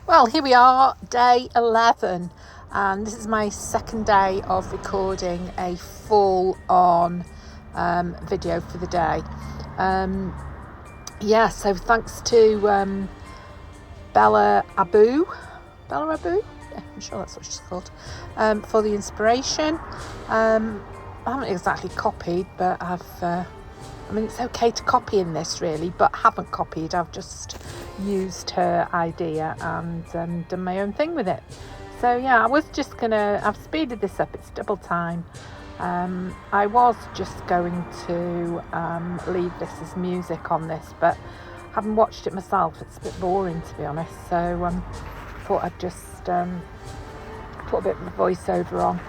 Well, here we are, day 11, and this is my second day of recording a full-on video for the day. So thanks to Bella Abu, yeah, I'm sure that's what she's called, for the inspiration. I haven't exactly copied, but it's okay to copy in this really, but haven't copied. I've just used her idea and done my own thing with it. So yeah, I've speeded this up, it's double time. I was just going to leave this as music on this, but having watched it myself, it's a bit boring to be honest. So thought I'd just put a bit of a voiceover on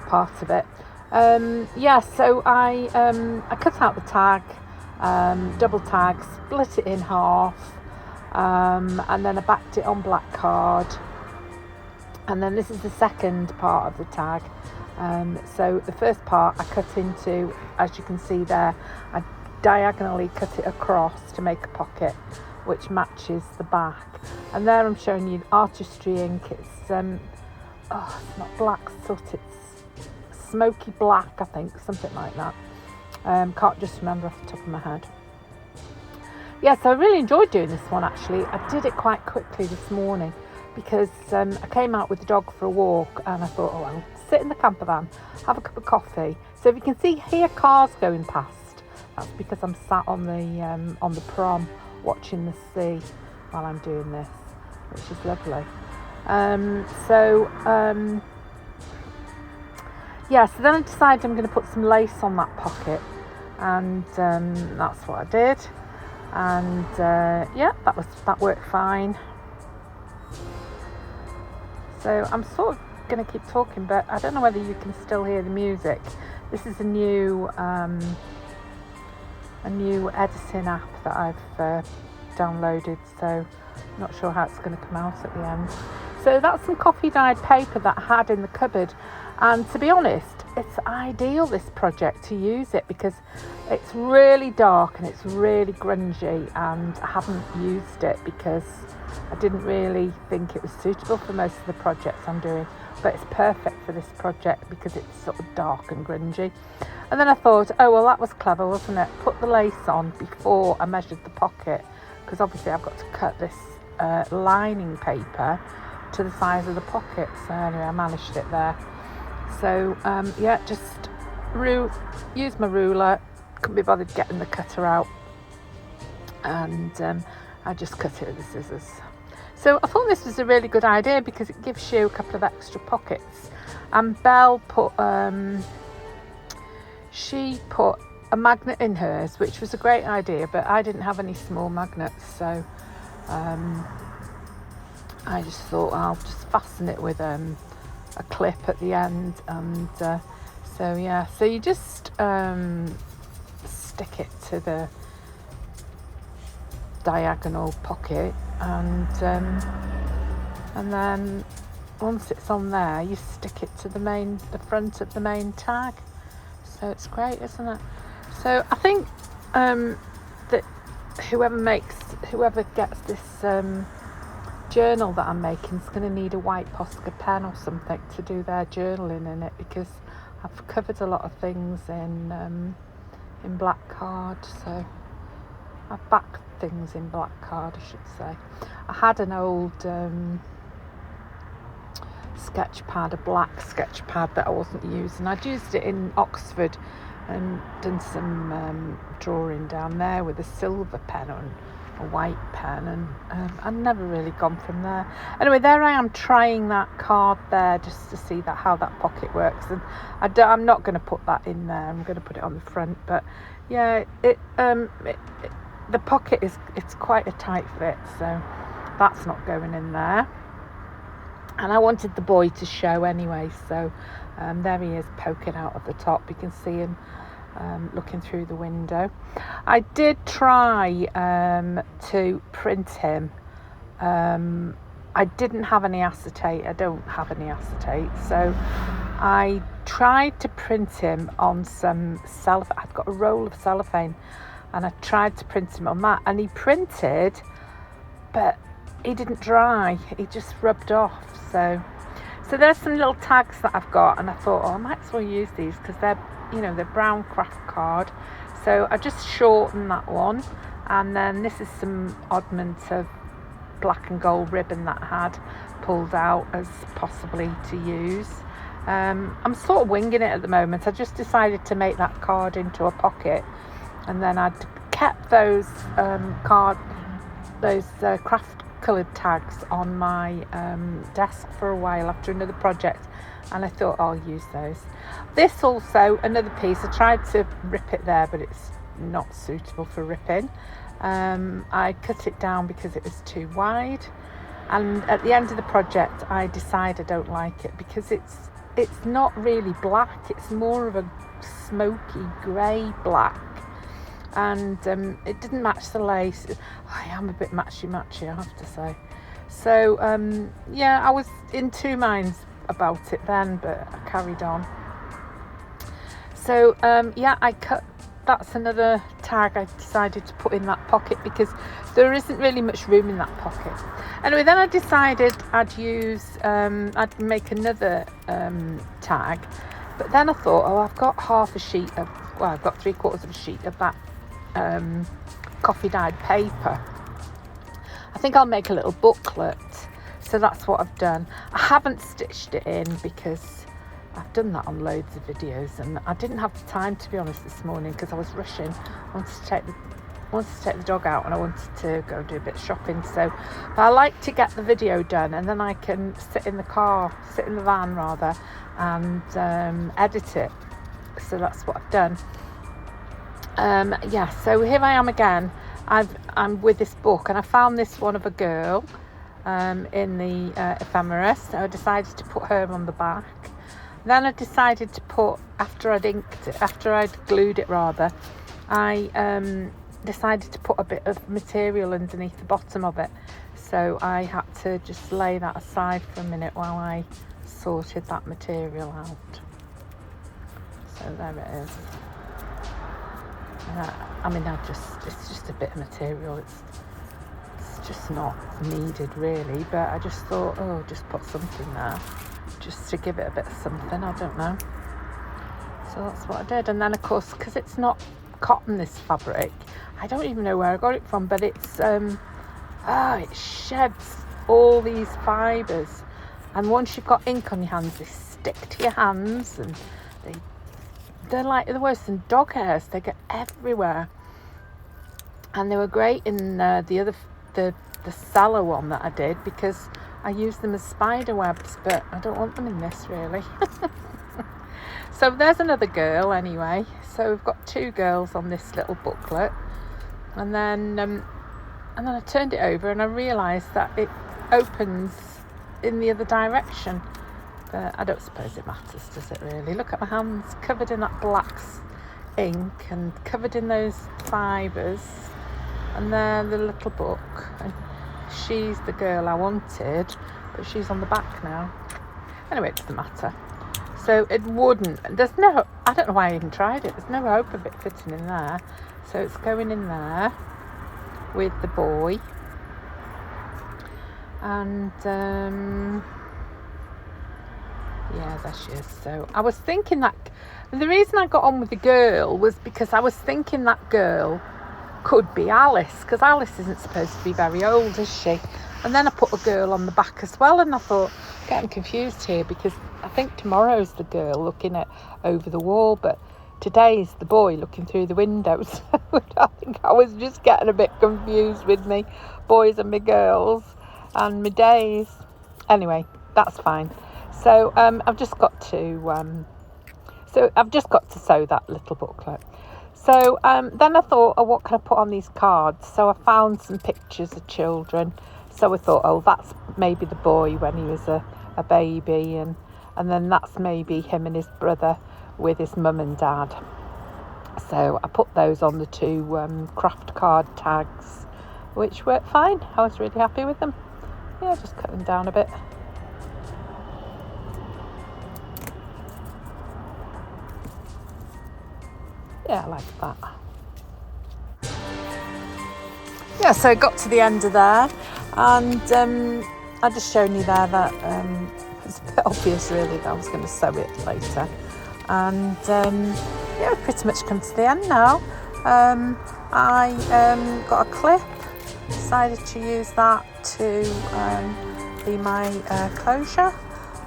part of it. So I cut out the tag, double tag, split it in half, and then I backed it on black card, and then this is the second part of the tag. So the first part I cut into, as you can see there, I diagonally cut it across to make a pocket which matches the back, and there I'm showing you artistry ink. It's not black soot, it's smoky black, I think, something like that. Can't just remember off the top of my head. So I really enjoyed doing this one actually. I did it quite quickly this morning because I came out with the dog for a walk, and I thought, I'll sit in the camper van, have a cup of coffee. So if you can hear cars going past, that's because I'm sat on the prom watching the sea while I'm doing this, which is lovely. So then I decided I'm going to put some lace on that pocket, and that's what I did, and that worked fine. So I'm sort of going to keep talking, but I don't know whether you can still hear the music. This is a new editing app that I've downloaded, so I'm not sure how it's going to come out at the end. So that's some coffee dyed paper that I had in the cupboard, and to be honest, it's ideal, this project, to use it because it's really dark and it's really grungy, and I haven't used it because I didn't really think it was suitable for most of the projects I'm doing, but it's perfect for this project because it's sort of dark and grungy. And then I thought, that was clever, wasn't it? Put the lace on before I measured the pocket, because obviously I've got to cut this lining paper to the size of the pocket. So anyway, I managed it there. So just use my ruler, couldn't be bothered getting the cutter out, and I just cut it with the scissors. So I thought this was a really good idea because it gives you a couple of extra pockets. And Belle she put a magnet in hers, which was a great idea, but I didn't have any small magnets, so I just thought I'll just fasten it with a clip at the end, and so you just stick it to the diagonal pocket, and then once it's on there, you stick it to the front of the main tag. So it's great, isn't it? So I think that whoever gets this journal that I'm making is going to need a white Posca pen or something to do their journaling in it, because I've covered a lot of things in black card. So I've backed things in black card, I should say. I had an old sketch pad, a black sketch pad that I wasn't using. I'd used it in Oxford and done some drawing down there with a silver pen and a white pen, and I've never really gone from there. Anyway, there I am trying that card there just to see how that pocket works, and I'm not going to put that in there. I'm going to put it on the front, but yeah, the pocket it's quite a tight fit, so that's not going in there. And I wanted the boy to show anyway, so there he is poking out of the top. You can see him looking through the window. I did try to print him. I didn't have any acetate. I don't have any acetate, so I tried to print him on some cellophane. I've got a roll of cellophane, and I tried to print him on that, and he printed, but he didn't dry, he just rubbed off. So there's some little tags that I've got, and I thought, oh, I might as well use these because they're, you know, they're brown craft card. So I just shortened that one, and then this is some oddment of black and gold ribbon that I had pulled out as possibly to use. I'm sort of winging it at the moment. I just decided to make that card into a pocket, and then I'd kept those craft coloured tags on my desk for a while after another project, and I thought I'll use those. This also, another piece, I tried to rip it there, but it's not suitable for ripping. I cut it down because it was too wide, and at the end of the project I decide I don't like it because it's not really black, it's more of a smoky grey black, and it didn't match the lace. I am a bit matchy I have to say. So yeah, I was in two minds about it then, but I carried on. So yeah, I cut. That's another tag I decided to put in that pocket because there isn't really much room in that pocket. Anyway, then I decided I'd make another tag, but then I thought, oh, I've got I've got 3/4 of a sheet of that coffee dyed paper. I think I'll make a little booklet, so that's what I've done. I haven't stitched it in because I've done that on loads of videos, and I didn't have the time, to be honest, this morning because I was rushing. I wanted to take the dog out, and I wanted to go do a bit of shopping. So, but I like to get the video done, and then I can sit in the van rather, and edit it. So that's what I've done. Yeah. So here I am again. I'm with this book, and I found this one of a girl in the ephemera. So I decided to put her on the back. Then I decided to put, after I'd glued it rather, I decided to put a bit of material underneath the bottom of it. So I had to just lay that aside for a minute while I sorted that material out. So there it is. It's just a bit of material. It's just not needed really, but I just thought, oh, just put something there, just to give it a bit of something, I don't know. So that's what I did. And then of course, because it's not cotton, this fabric, I don't even know where I got it from, but it's it sheds all these fibres, and once you've got ink on your hands, they stick to your hands, and they're like the worse than dog hairs. They get everywhere. And they were great in the cellar one that I did because I used them as spider webs, but I don't want them in this really. So there's another girl anyway. So we've got two girls on this little booklet, and then I turned it over and I realised that it opens in the other direction. But I don't suppose it matters, does it really? Look at my hands, covered in that black ink and covered in those fibres. And then the little book, and she's the girl I wanted, but she's on the back now. Anyway, it doesn't matter. So it wouldn't, I don't know why I even tried it. There's no hope of it fitting in there. So it's going in there with the boy. And yeah, there she is. So I was thinking that the reason I got on with the girl was because I was thinking that girl could be Alice, because Alice isn't supposed to be very old, is she? And then I put a girl on the back as well, and I thought, getting confused here because I think tomorrow's the girl looking at over the wall, but today's the boy looking through the window. So I think I was just getting a bit confused with me boys and my girls and my days. Anyway, that's fine. So I've just got to sew that little booklet. So then I thought, oh, what can I put on these cards? So I found some pictures of children. So I thought, oh, that's maybe the boy when he was a baby, and then that's maybe him and his brother with his mum and dad. So I put those on the two craft card tags, which worked fine. I was really happy with them. Yeah, just cut them down a bit. Yeah, I like that. Yeah, so I got to the end of there. And I've just shown you there that it's a bit obvious really that I was going to sew it later. And yeah, we've pretty much come to the end now. I got a clip, decided to use that to be my closure,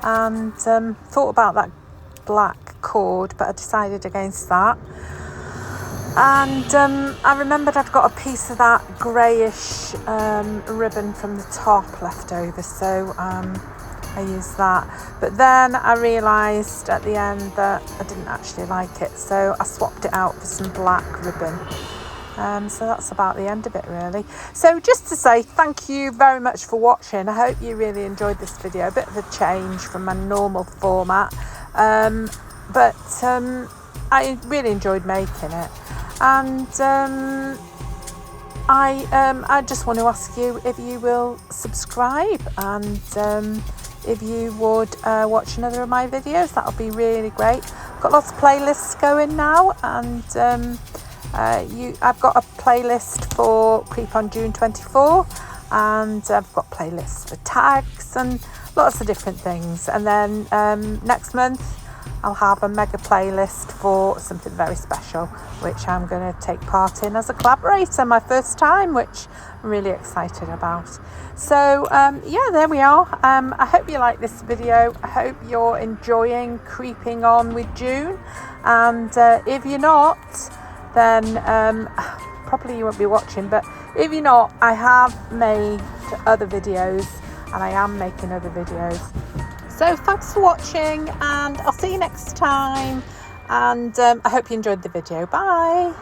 and thought about that black cord, but I decided against that. And I remembered I'd got a piece of that greyish ribbon from the top left over, so I used that. But then I realised at the end that I didn't actually like it, so I swapped it out for some black ribbon. So that's about the end of it really. So just to say thank you very much for watching. I hope you really enjoyed this video. A bit of a change from my normal format, but I really enjoyed making it. And I just want to ask you if you will subscribe, and if you would watch another of my videos, that would be really great. I've got lots of playlists going now, and I've got a playlist for Creep on June 24, and I've got playlists for tags and lots of different things. And then next month I'll have a mega playlist for something very special, which I'm going to take part in as a collaborator, my first time, which I'm really excited about. So yeah, there we are. I hope you like this video. I hope you're enjoying creeping on with June, and if you're not, then probably you won't be watching, but if you're not, I have made other videos, and I am making other videos. So thanks for watching, and I'll see you next time, and I hope you enjoyed the video. Bye.